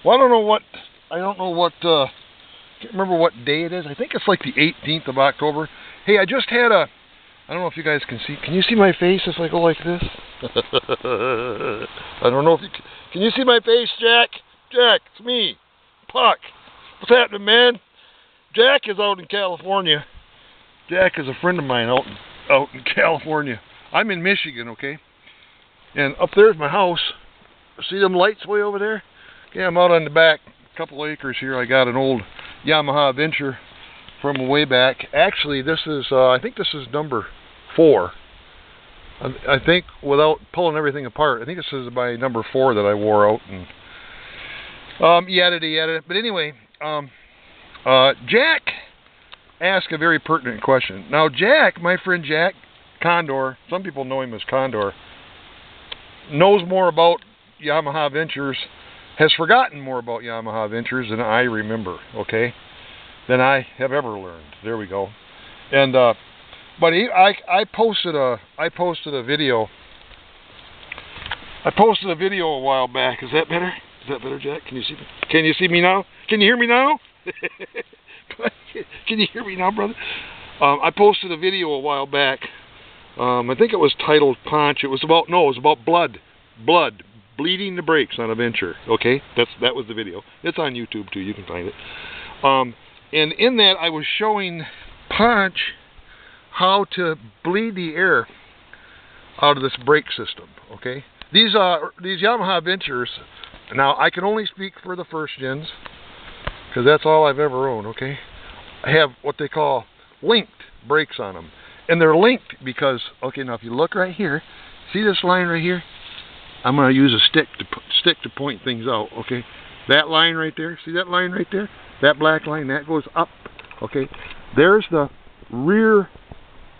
Well, I don't know what, can't remember what day it is. I think it's like the 18th of October. Hey, I just had I don't know if you guys can you see my face if I go like this? I don't know if can you see my face, Jack? Jack, it's me, Puck. What's happening, man? Jack is out in California. Jack is a friend of mine out in California. I'm in Michigan, okay? And up there's my house. See them lights way over there? Yeah, I'm out on the back, a couple acres here. I got an old Yamaha Venture from way back. Actually, this is, I think this is number 4. I think, without pulling everything apart, I think this is my number 4 that I wore out. And yada. But anyway, Jack asked a very pertinent question. Now, Jack, my friend Jack, Condor, some people know him as Condor, knows more about Yamaha Ventures, has forgotten more about Yamaha Ventures than I remember, okay? Than I have ever learned. There we go. And but I posted a video. I posted a video a while back. Is that better? Is that better, Jack? Can you see me? Can you see me now? Can you hear me now? Can you hear me now, brother? I posted a video a while back. I think it was titled Punch. It was about blood, bleeding the brakes on a Venture. Okay, that was the video. It's on YouTube too. You can find it. And in that, I was showing Punch how to bleed the air out of this brake system. Okay, these Yamaha Ventures. Now I can only speak for the first gens because that's all I've ever owned. Okay, I have what they call linked brakes on them, and they're linked because, okay, now if you look right here, see this line right here? I'm going to use a stick to point things out. Okay, that line right there. See that line right there? That black line that goes up. Okay, there's the rear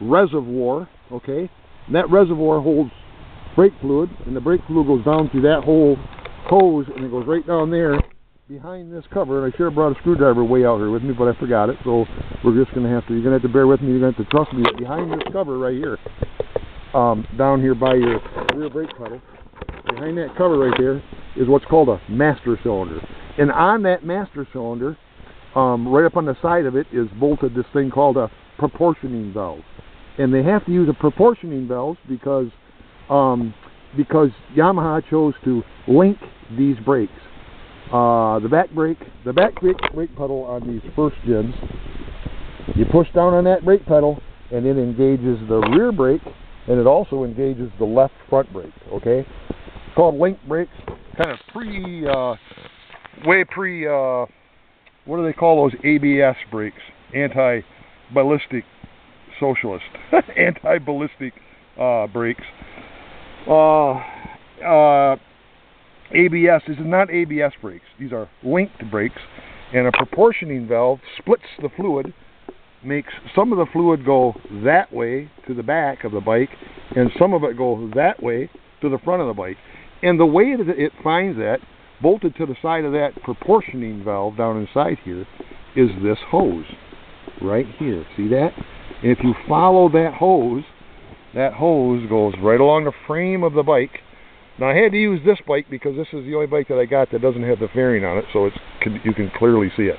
reservoir. Okay, and that reservoir holds brake fluid, and the brake fluid goes down through that whole hose, and it goes right down there behind this cover. And I should have brought a screwdriver way out here with me, but I forgot it. So we're just going to have to. You're going to have to bear with me. You're going to have to trust me. Behind this cover right here, down here by your rear brake pedal. Behind that cover right there is what's called a master cylinder. And on that master cylinder, right up on the side of it, is bolted this thing called a proportioning valve. And they have to use a proportioning valve because Yamaha chose to link these brakes. The back brake pedal on these first gens, you push down on that brake pedal and it engages the rear brake, and it also engages the left front brake. Okay, it's called link brakes. Kind of what do they call those ABS brakes? Anti-ballistic socialist, anti-ballistic brakes. ABS, this is not ABS brakes. These are linked brakes, and a proportioning valve splits the fluid, makes some of the fluid go that way to the back of the bike, and some of it go that way to the front of the bike. And the way that it finds that, bolted to the side of that proportioning valve down inside here, is this hose right here. See that? And if you follow that hose goes right along the frame of the bike. Now I had to use this bike because this is the only bike that I got that doesn't have the fairing on it, so you can clearly see it.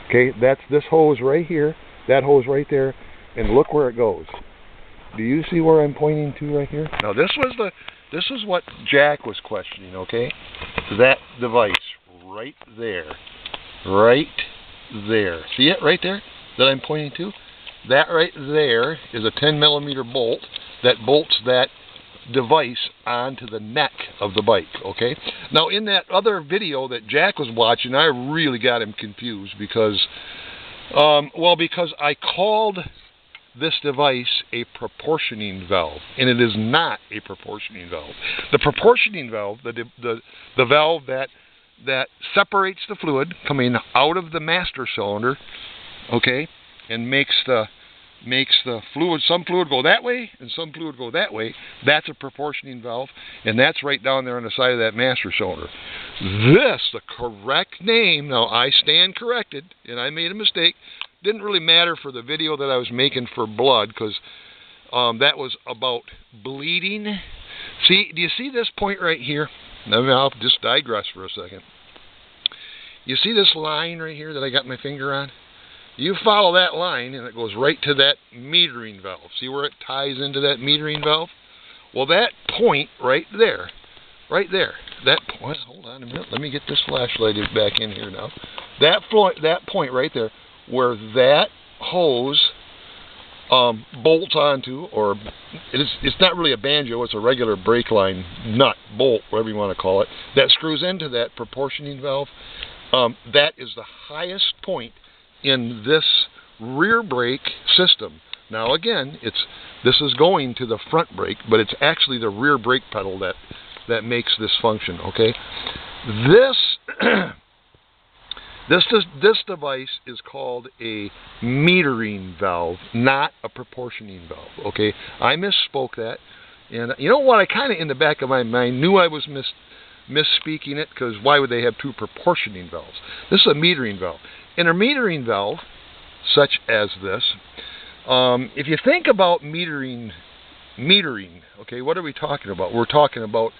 Okay, that's this hose right here, that hose right there, and look where it goes. Do you see where I'm pointing to right here? Now this is what Jack was questioning. Okay, that device right there, see it right there that I'm pointing to? That right there is a 10mm bolt that bolts that device onto the neck of the bike. Okay, now in that other video that Jack was watching, I really got him confused because because I called this device a proportioning valve, and it is not a proportioning valve. The proportioning valve, the valve that separates the fluid coming out of the master cylinder, okay, and makes the fluid, some fluid go that way and some fluid go that way. That's a proportioning valve, and that's right down there on the side of that master cylinder. The correct name, now I stand corrected, and I made a mistake. Didn't really matter for the video that I was making for blood, because that was about bleeding. See, do you see this point right here? I'll just digress for a second. You see this line right here that I got my finger on? You follow that line and it goes right to that metering valve. See where it ties into that metering valve? Well, that point right there, that point, hold on a minute, let me get this flashlight back in here now. That point right there, where that hose bolts onto, or it's not really a banjo, it's a regular brake line nut, bolt, whatever you want to call it, that screws into that proportioning valve. That is the highest point in this rear brake system. Now again, this is going to the front brake, but it's actually the rear brake pedal that makes this function, okay? This device is called a metering valve, not a proportioning valve, okay? I misspoke that, and you know what, I kind of in the back of my mind knew I was misspeaking it, because why would they have two proportioning valves? This is a metering valve. In a metering valve, such as this, if you think about metering, okay, what are we talking about? We're talking about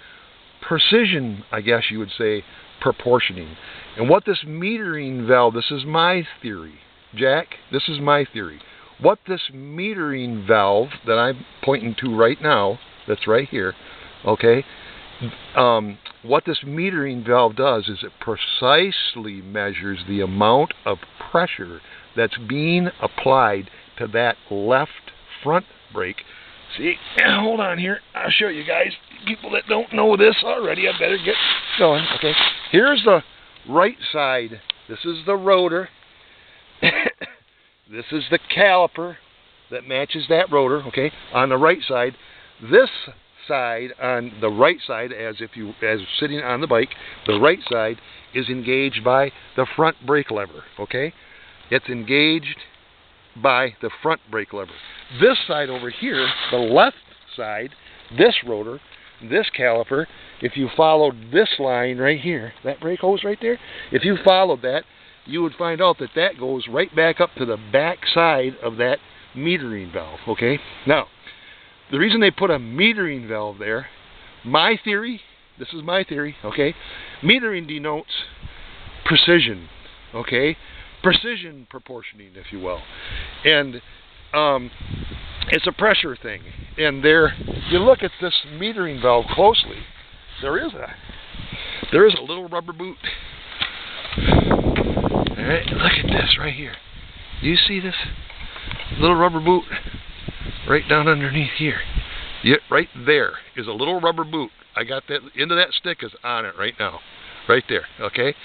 precision, I guess you would say, proportioning. And what this metering valve, this is my theory, Jack, this is my theory. What this metering valve that I'm pointing to right now, that's right here, okay, what this metering valve does is it precisely measures the amount of pressure that's being applied to that left front brake. See, hold on here, I'll show you guys, people that don't know this already, I better get going, okay. Here's the right side, this is the rotor, this is the caliper that matches that rotor, okay, on the right side. This side, on the right side, as sitting on the bike, the right side is engaged by the front brake lever, okay? It's engaged by the front brake lever. This side over here, the left side, this rotor, this caliper, if you followed this line right here, that brake hose right there, if you followed that, you would find out that that goes right back up to the back side of that metering valve, okay? Now, the reason they put a metering valve there, my theory, this is my theory, okay? Metering denotes precision, okay? Precision proportioning, if you will. And it's a pressure thing. And there, you look at this metering valve closely, there is a little rubber boot. All right, look at this right here. You see this little rubber boot? Right down underneath here. Yeah, right there is a little rubber boot. I got that, end of that stick is on it right now. Right there, okay?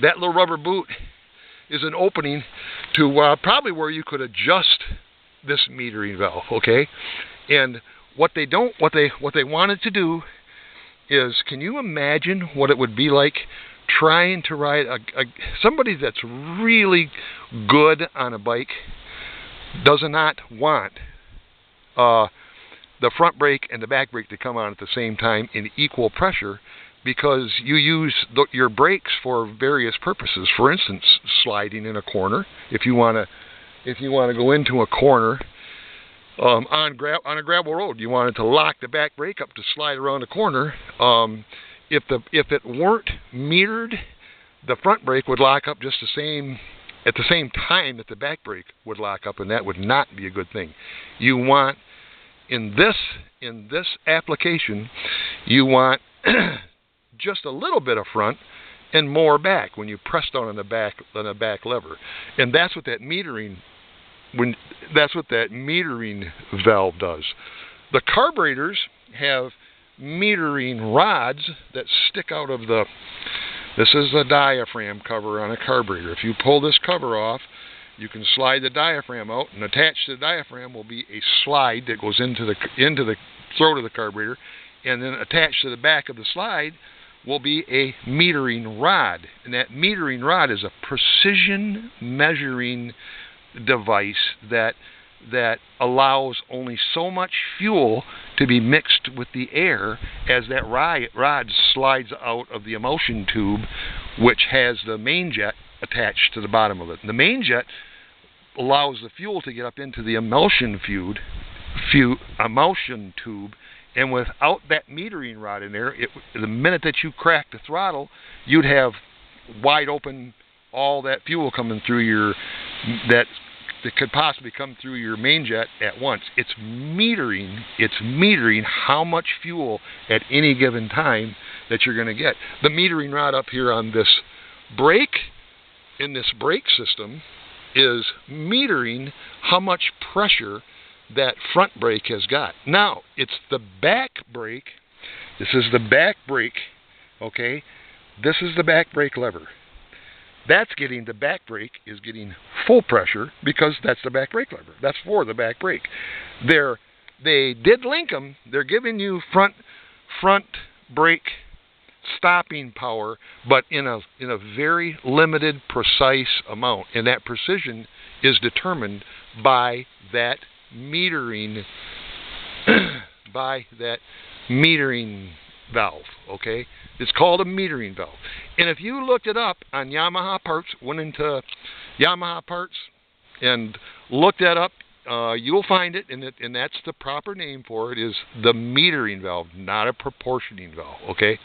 That little rubber boot is an opening to probably where you could adjust this metering valve, okay? And what they wanted to do is, can you imagine what it would be like trying to ride somebody that's really good on a bike does not want the front brake and the back brake to come on at the same time in equal pressure, because you use your brakes for various purposes. For instance, sliding in a corner. If you want to go into a corner on a gravel road, you wanted to lock the back brake up to slide around a corner. If it weren't metered, the front brake would lock up just at the same time that the back brake would lock up, and that would not be a good thing. You want, in this application, you want just a little bit of front and more back when you press down on the back lever. And that's what that metering valve does. The carburetors have metering rods that stick out of this is the diaphragm cover on a carburetor. If you pull this cover off, you can slide the diaphragm out, and attached to the diaphragm will be a slide that goes into the throat of the carburetor, and then attached to the back of the slide will be a metering rod. And that metering rod is a precision measuring device that allows only so much fuel to be mixed with the air as that rod slides out of the emulsion tube, which has the main jet attached to the bottom of it. And the main jet allows the fuel to get up into the emulsion tube, and without that metering rod in there, the minute that you crack the throttle, you'd have wide open all that fuel coming through your, that could possibly come through your main jet at once. It's metering how much fuel at any given time that you're going to get. The metering rod up here on this brake, in this brake system, is metering how much pressure that front brake has got. Now, it's the back brake. This is the back brake, okay? This is the back brake lever. That's getting, the back brake is getting full pressure because that's the back brake lever. That's for the back brake. They did link them. They're giving you front brake stopping power, but in a very limited, precise amount. And that precision is determined by that metering valve, okay? It's called a metering valve. And if you looked it up on Yamaha parts, went into Yamaha parts and looked that up, you'll find it, and that's the proper name for it, is the metering valve, not a proportioning valve, okay?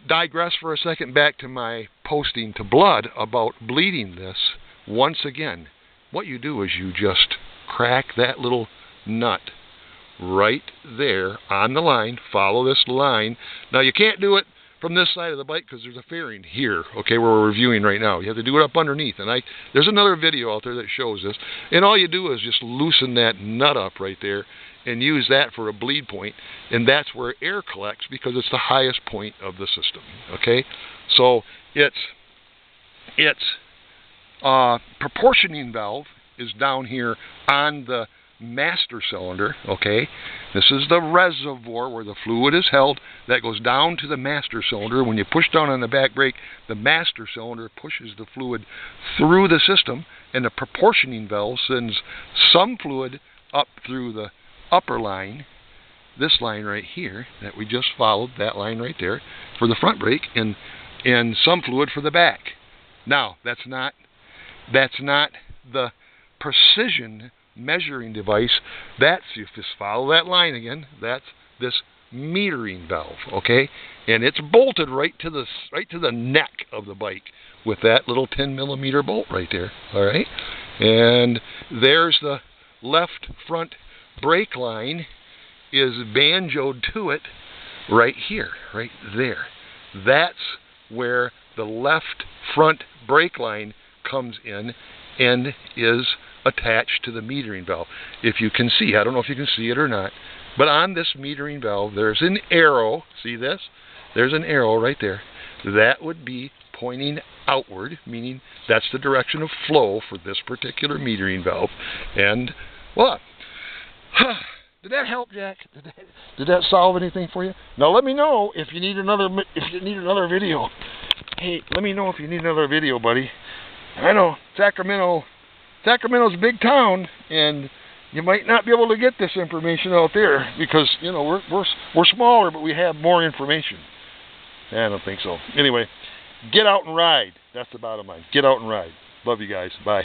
Digress for a second back to my posting to Blood about bleeding this. Once again, what you do is you just crack that little nut right there on the line. Follow this line. Now, you can't do it from this side of the bike because there's a fairing here, okay, where we're reviewing right now. You have to do it up underneath. And there's another video out there that shows this. And all you do is just loosen that nut up right there and use that for a bleed point. And that's where air collects because it's the highest point of the system, okay? So its proportioning valve is down here on the master cylinder, okay? This is the reservoir where the fluid is held. That goes down to the master cylinder. When you push down on the back brake, the master cylinder pushes the fluid through the system, and the proportioning valve sends some fluid up through the upper line, this line right here that we just followed, that line right there, for the front brake, and some fluid for the back. Now, that's not the precision measuring device. That's, you just follow that line again, that's this metering valve, okay? And it's bolted right to the neck of the bike with that little 10mm bolt right there, all right? And there's the left front brake line is banjoed to it right here, right there. That's where the left front brake line comes in and is attached to the metering valve. If you can see, I don't know if you can see it or not, but on this metering valve there's an arrow. See this? There's an arrow right there. That would be pointing outward, meaning that's the direction of flow for this particular metering valve. And what? Did that help, Jack? Did that solve anything for you? Now let me know if you need another video. Hey, let me know if you need another video, buddy. I know Sacramento's a big town, and you might not be able to get this information out there because, you know, we're smaller, but we have more information. I don't think so. Anyway, get out and ride. That's the bottom line. Get out and ride. Love you guys. Bye.